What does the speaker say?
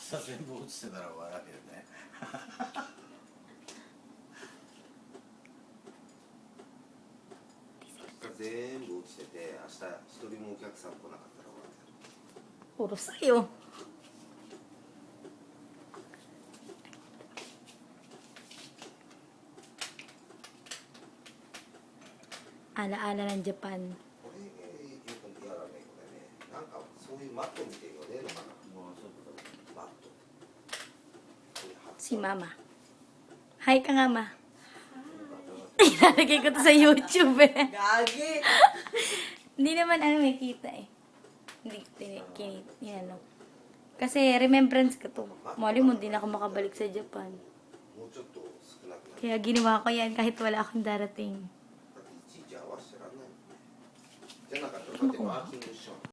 さ全部落ちてたら笑うよね。全部落ちてて、明日一人もお客さん来なかったら終わうるさいよ。Ala-ala ng Japan. これよくやらないこれね。なんかそういうマットみたいの出るのかな。もうちょっとマット。これ貼って Si Mama. Hi ka nga, Ma. Ilalagay ko to sa YouTube eh. Gagi! Hindi naman may kita eh. Hindi, ano. Kasi remembrance ko to. Mali mo, hindi na ako makabalik sa Japan. もうちょっと少なくなる。 Kaya ginawa ko yan kahit wala akong darating. だっていちいち合わせられないもんね。じゃなかったらだってマーキングしよう。